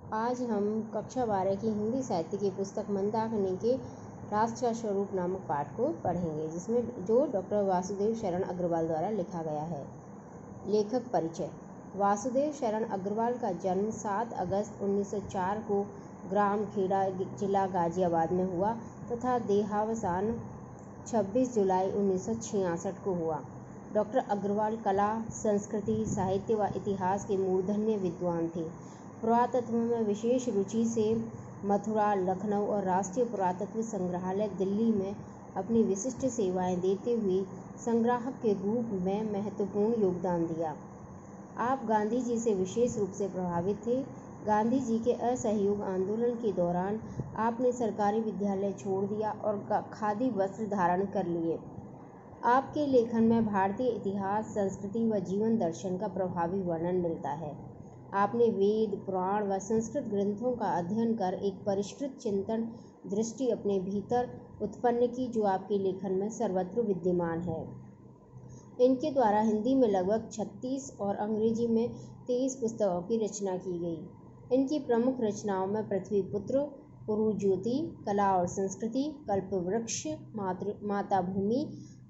आज हम कक्षा 12 की हिंदी साहित्य की पुस्तक मंदाकिनी के राष्ट्र का स्वरूप नामक पाठ को पढ़ेंगे, जिसमें जो डॉक्टर वासुदेव शरण अग्रवाल द्वारा लिखा गया है। लेखक परिचय। वासुदेव शरण अग्रवाल का जन्म 7 अगस्त 1904 को ग्राम खेड़ा जिला गाजियाबाद में हुआ तथा देहावसान 26 जुलाई 1966 को हुआ। डॉक्टर अग्रवाल कला, संस्कृति, साहित्य व इतिहास के मूर्धन्य विद्वान थे। पुरातत्व में विशेष रुचि से मथुरा, लखनऊ और राष्ट्रीय पुरातत्व संग्रहालय दिल्ली में अपनी विशिष्ट सेवाएं देते हुए संग्राहक के रूप में महत्वपूर्ण योगदान दिया। आप गांधी जी से विशेष रूप से प्रभावित थे। गांधी जी के असहयोग आंदोलन के दौरान आपने सरकारी विद्यालय छोड़ दिया और खादी वस्त्र धारण कर लिए। आपके लेखन में भारतीय इतिहास, संस्कृति व जीवन दर्शन का प्रभावी वर्णन मिलता है। आपने वेद, पुराण व संस्कृत ग्रंथों का अध्ययन कर एक परिष्कृत चिंतन दृष्टि अपने भीतर उत्पन्न की, जो आपके लेखन में सर्वत्र विद्यमान है। इनके द्वारा हिंदी में लगभग 36 और अंग्रेजी में 23 पुस्तकों की रचना की गई। इनकी प्रमुख रचनाओं में पृथ्वीपुत्र, पुरुज्योति, कला और संस्कृति, कल्पवृक्ष, मातृभूमि,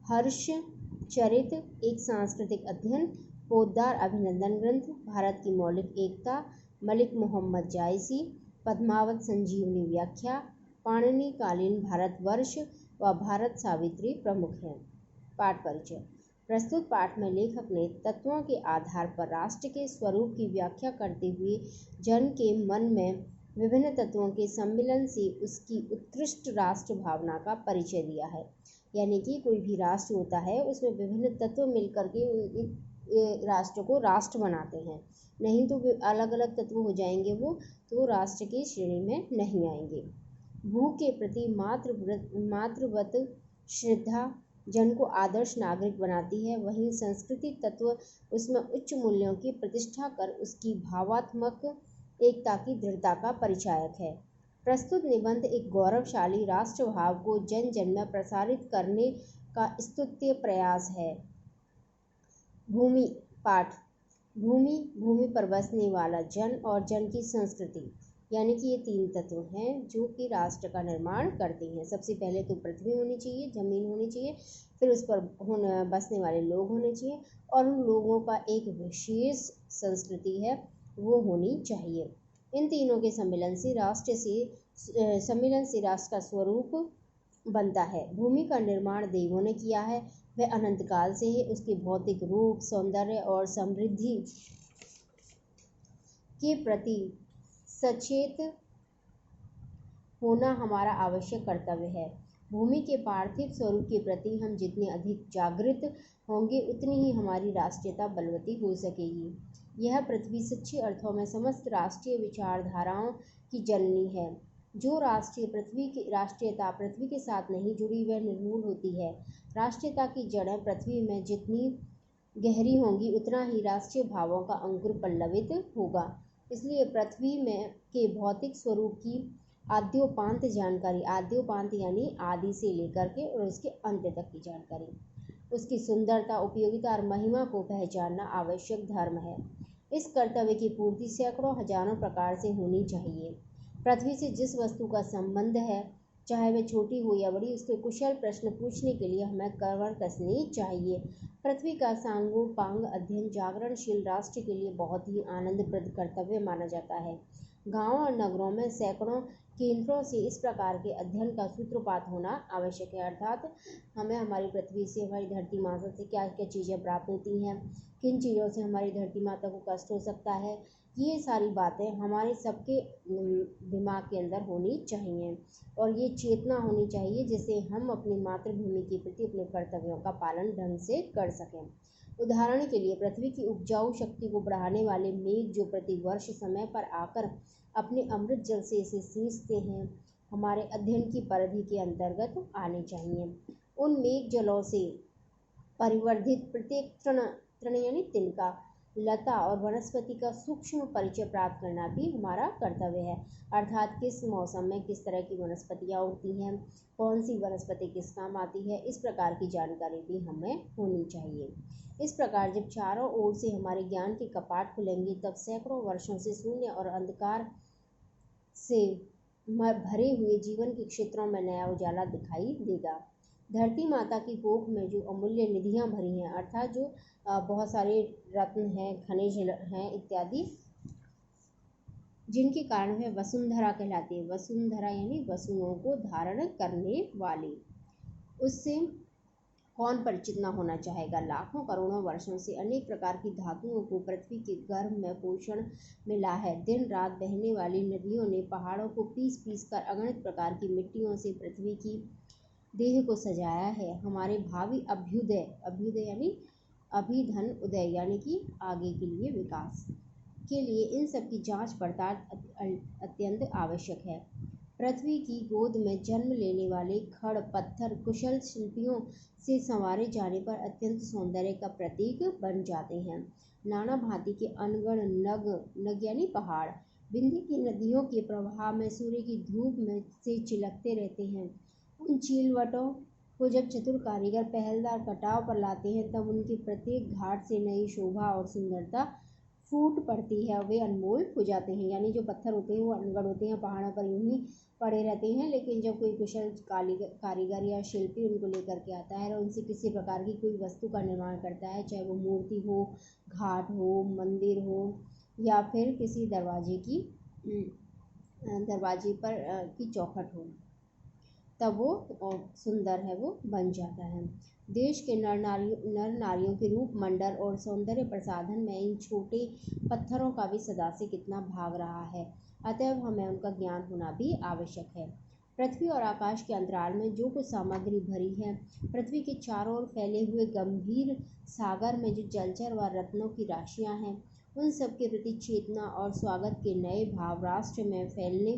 हर्ष चरित, एक सांस्कृतिक अध्ययन, पोद्दार अभिनंदन ग्रंथ, भारत की मौलिक एकता, मलिक मोहम्मद जायसी, पद्मावत संजीवनी व्याख्या, पाणिनि कालीन भारतवर्ष व भारत सावित्री प्रमुख हैं। पाठ परिचय। प्रस्तुत पाठ में लेखक ने तत्वों के आधार पर राष्ट्र के स्वरूप की व्याख्या करते हुए जन के मन में विभिन्न तत्वों के सम्मिलन से उसकी उत्कृष्ट राष्ट्र भावना का परिचय दिया है। यानी कि कोई भी राष्ट्र होता है, उसमें विभिन्न तत्व मिलकर के राष्ट्र को राष्ट्र बनाते हैं। नहीं तो अलग अलग तत्व हो जाएंगे वो, तो राष्ट्र की श्रेणी में नहीं आएंगे। भू के प्रति मातृवत श्रद्धा जन को आदर्श नागरिक बनाती है। वहीं संस्कृति तत्व उसमें उच्च मूल्यों की प्रतिष्ठा कर उसकी भावात्मक एकता की दृढ़ता का परिचायक है। प्रस्तुत निबंध एक गौरवशाली राष्ट्रभाव को जन जन में प्रसारित करने का स्तुत्य प्रयास है। भूमि। पाठ। भूमि पर बसने वाला जन और जन की संस्कृति, यानी कि ये 3 तत्व हैं जो कि राष्ट्र का निर्माण करते हैं। सबसे पहले तो पृथ्वी होनी चाहिए, जमीन होनी चाहिए, फिर उस पर बसने वाले लोग होने चाहिए और उन लोगों का एक विशेष संस्कृति है, वो होनी चाहिए। इन तीनों के सम्मिलन से राष्ट्र का स्वरूप बनता है। भूमि का निर्माण देवों ने किया है। वह अनंत काल से है। उसके भौतिक रूप, सौंदर्य और समृद्धि के प्रति सचेत होना हमारा आवश्यक कर्तव्य है। भूमि के पार्थिव स्वरूप के प्रति हम जितने अधिक जागृत होंगे, उतनी ही हमारी राष्ट्रीयता बलवती हो सकेगी। यह पृथ्वी सच्चे अर्थों में समस्त राष्ट्रीय विचारधाराओं की जननी है। जो राष्ट्रीयता पृथ्वी के साथ नहीं जुड़ी, वह निर्मूल होती है। राष्ट्रीयता की जड़ें पृथ्वी में जितनी गहरी होंगी, उतना ही राष्ट्रीय भावों का अंकुर पल्लवित होगा। इसलिए पृथ्वी में के भौतिक स्वरूप की आद्योपांत जानकारी, आद्योपांत यानी आदि से लेकर के और उसके अंत तक की जानकारी, उसकी सुंदरता, उपयोगिता और महिमा को पहचानना आवश्यक धर्म है। इस कर्तव्य की पूर्ति सैकड़ों हजारों प्रकार से होनी चाहिए। पृथ्वी से जिस वस्तु का संबंध है, चाहे वह छोटी हो या बड़ी, उसके कुशल प्रश्न पूछने के लिए हमें कमर कसनी चाहिए। पृथ्वी का सांगोपांग अध्ययन जागरणशील राष्ट्र के लिए बहुत ही आनंदप्रद कर्तव्य माना जाता है। गांवों और नगरों में सैकड़ों केंद्रों से इस प्रकार के अध्ययन का सूत्रपात होना आवश्यक है। अर्थात हमें हमारी पृथ्वी से, हमारी धरती माता से क्या क्या चीज़ें प्राप्त होती हैं, किन चीज़ों से हमारी धरती माता को कष्ट हो सकता है, ये सारी बातें हमारे सबके दिमाग के अंदर होनी चाहिए और ये चेतना होनी चाहिए, जिससे हम अपनी मातृभूमि के प्रति अपने कर्तव्यों का पालन ढंग से कर सकें। उदाहरण के लिए पृथ्वी की उपजाऊ शक्ति को बढ़ाने वाले मेघ जो प्रति वर्ष समय पर आकर अपने अमृत जल से इसे सींचते हैं, हमारे अध्ययन की परिधि के अंतर्गत आने चाहिए। उन मेघ जलों से परिवर्धित प्रत्येक तृण यानी तिनका, लता और वनस्पति का सूक्ष्म परिचय प्राप्त करना भी हमारा कर्तव्य है। अर्थात किस मौसम में किस तरह की वनस्पतियाँ उगती हैं, कौन सी वनस्पति किस काम आती है, इस प्रकार की जानकारी भी हमें होनी चाहिए। इस प्रकार जब चारों ओर से हमारे ज्ञान के कपाट खुलेंगे, तब सैकड़ों वर्षों से शून्य और अंधकार से भरे हुए जीवन के क्षेत्रों में नया उजाला दिखाई देगा। धरती माता की कोख में जो अमूल्य निधियां भरी हैं, अर्थात जो बहुत सारे रत्न हैं, खनिज हैं इत्यादि, जिनके कारण वह वसुंधरा कहलाती है। वसुंधरा यानी वसुओं को धारण करने वाली। उससे कौन परिचित न होना चाहेगा। लाखों करोड़ों वर्षों से अनेक प्रकार की धातुओं को पृथ्वी के गर्भ में पोषण मिला है। दिन रात बहने वाली नदियों ने पहाड़ों को पीस पीस कर अगणित प्रकार की मिट्टियों से पृथ्वी की देह को सजाया है। हमारे भावी अभ्युदय, अभ्युदय यानी अभिधन उदय यानी कि आगे के लिए विकास के लिए इन सब की जांच पड़ताल अत्यंत आवश्यक है। पृथ्वी की गोद में जन्म लेने वाले खड़ पत्थर कुशल शिल्पियों से संवारे जाने पर अत्यंत सौंदर्य का प्रतीक बन जाते हैं। नाना भांति के अनगढ़ नग यानी पहाड़ विंध्य की नदियों के प्रवाह में सूर्य की धूप में से चिलकते रहते हैं। उन चीलवटों को जब चतुर कारीगर पहलदार कटाव पर लाते हैं, तब उनके प्रत्येक घाट से नई शोभा और सुंदरता फूट पड़ती है। वे अनमोल हो जाते हैं। यानी जो पत्थर होते हैं वो अनगढ़ होते हैं, पहाड़ों पर यूं ही पड़े रहते हैं, लेकिन जब कोई कुशल कारीगर या शिल्पी उनको लेकर के आता है और उनसे किसी प्रकार की कोई वस्तु का निर्माण करता है, चाहे वो मूर्ति हो, घाट हो, मंदिर हो या फिर किसी दरवाजे पर की चौखट हो, तब वो सुंदर है, वो बन जाता है। देश के नर नारियों के रूप मंडल और सौंदर्य प्रसाधन में इन छोटे पत्थरों का भी सदा से कितना भाग रहा है। अतएव हमें उनका ज्ञान होना भी आवश्यक है। पृथ्वी और आकाश के अंतराल में जो कुछ सामग्री भरी है, पृथ्वी के चारों ओर फैले हुए गंभीर सागर में जो जलचर व रत्नों की राशियां हैं, उन सब के प्रति चेतना और स्वागत के नए भाव राष्ट्र में फैलने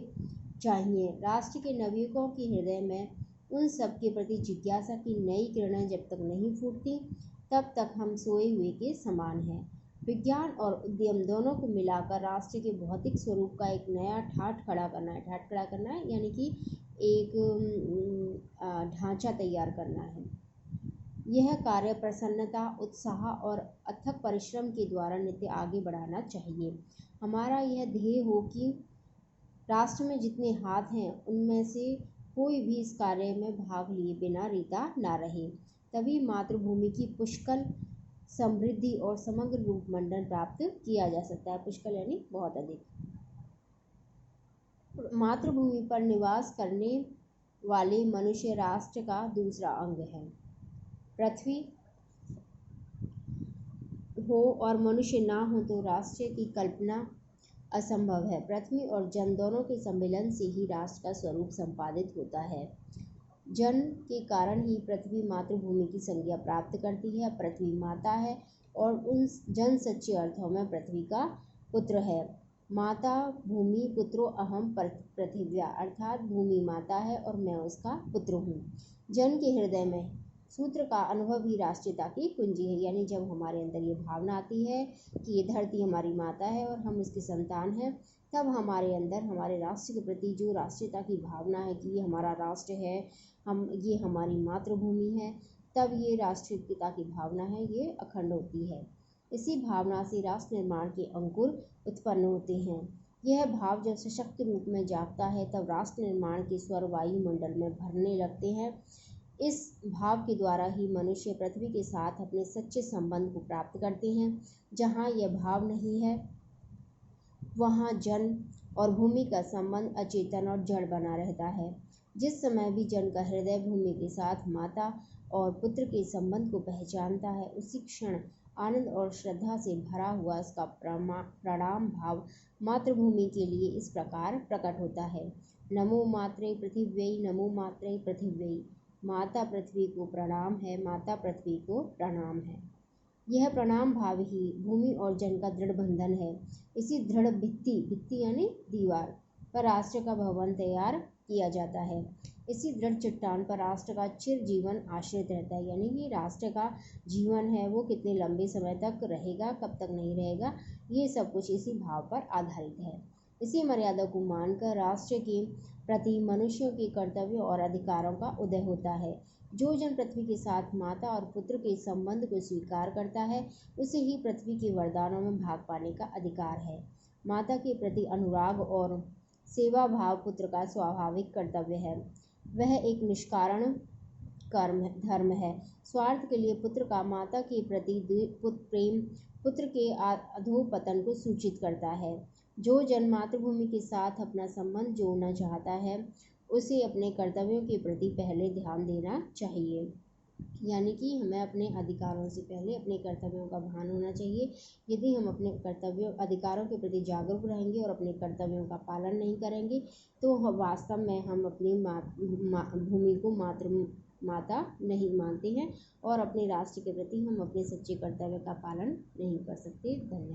चाहिए। राष्ट्र के नवयुवकों के हृदय में उन सब के प्रति जिज्ञासा की नई किरणें जब तक नहीं फूटती, तब तक हम सोए हुए के समान हैं। विज्ञान और उद्यम दोनों को मिलाकर राष्ट्र के भौतिक स्वरूप का एक नया ठाठ खड़ा करना है। ठाठ खड़ा करना है यानी कि एक ढांचा तैयार करना है। यह कार्य प्रसन्नता, उत्साह और अथक परिश्रम के द्वारा नित्य आगे बढ़ाना चाहिए। हमारा यह ध्येय हो कि राष्ट्र में जितने हाथ हैं, उनमें से कोई भी इस कार्य में भाग लिए बिना रीता ना रहे। तभी मातृभूमि की पुष्कल समृद्धि और समग्र रूप मंडन प्राप्त किया जा सकता है। पुष्कल यानी बहुत अधिक। मातृभूमि पर निवास करने वाले मनुष्य राष्ट्र का दूसरा अंग है। पृथ्वी हो और मनुष्य ना हो तो राष्ट्र की कल्पना असंभव है। पृथ्वी और जन दोनों के सम्मिलन से ही राष्ट्र का स्वरूप संपादित होता है। जन के कारण ही पृथ्वी मातृभूमि की संज्ञा प्राप्त करती है। पृथ्वी माता है और उन जन सच्चे अर्थों में पृथ्वी का पुत्र है। माता भूमि पुत्रो अहम पृथिव्या, अर्थात भूमि माता है और मैं उसका पुत्र हूँ। जन के हृदय में सूत्र का अनुभव ही राष्ट्रीयता की कुंजी है। यानी जब हमारे अंदर ये भावना आती है कि ये धरती हमारी माता है और हम उसकी संतान हैं, तब हमारे अंदर हमारे राष्ट्र के प्रति जो राष्ट्रीयता की भावना है कि ये हमारा राष्ट्र है, ये हमारी मातृभूमि है, तब ये राष्ट्रीयता की भावना है, ये अखंड होती है। इसी भावना से राष्ट्र निर्माण के अंकुर उत्पन्न होते हैं। यह भाव जब सशक्त रूप में जागता है, तब राष्ट्र निर्माण के स्वर वायुमंडल में भरने लगते हैं। इस भाव के द्वारा ही मनुष्य पृथ्वी के साथ अपने सच्चे संबंध को प्राप्त करते हैं। जहाँ यह भाव नहीं है, वहाँ जन और भूमि का संबंध अचेतन और जड़ बना रहता है। जिस समय भी जन का हृदय भूमि के साथ माता और पुत्र के संबंध को पहचानता है, उसी क्षण आनंद और श्रद्धा से भरा हुआ इसका प्रणाम भाव मातृभूमि के लिए इस प्रकार प्रकट होता है। नमो मात्रे पृथिव्यै, नमो मात्रे पृथिव्यै। माता पृथ्वी को प्रणाम है, माता पृथ्वी को प्रणाम है। यह प्रणाम भाव ही भूमि और जन का दृढ़ बंधन है। इसी दृढ़ भित्ति यानी दीवार पर राष्ट्र का भवन तैयार किया जाता है। इसी दृढ़ चट्टान पर राष्ट्र का चिर जीवन आश्रित रहता है। यानी कि राष्ट्र का जीवन है वो कितने लंबे समय तक रहेगा, कब तक नहीं रहेगा, ये सब कुछ इसी भाव पर आधारित है। इसी मर्यादा को मानकर राष्ट्र के प्रति मनुष्यों के कर्तव्य और अधिकारों का उदय होता है। जो जन पृथ्वी के साथ माता और पुत्र के संबंध को स्वीकार करता है, उसे ही पृथ्वी के वरदानों में भाग पाने का अधिकार है। माता के प्रति अनुराग और सेवा भाव पुत्र का स्वाभाविक कर्तव्य है। वह एक निष्कारण धर्म है। स्वार्थ के लिए पुत्र का माता के प्रति प्रेम पुत्र के अधोपतन को सूचित करता है। जो जन मातृभूमि के साथ अपना संबंध जोड़ना चाहता है, उसे अपने कर्तव्यों के प्रति पहले ध्यान देना चाहिए। यानी कि हमें अपने अधिकारों से पहले अपने कर्तव्यों का भान होना चाहिए। यदि हम अपने अधिकारों के प्रति जागरूक रहेंगे और अपने कर्तव्यों का पालन नहीं करेंगे, तो वास्तव में हम अपनी भूमि को माता नहीं मानते हैं और अपने राष्ट्र के प्रति हम अपने सच्चे कर्तव्य का पालन नहीं कर सकते। धन्यवाद।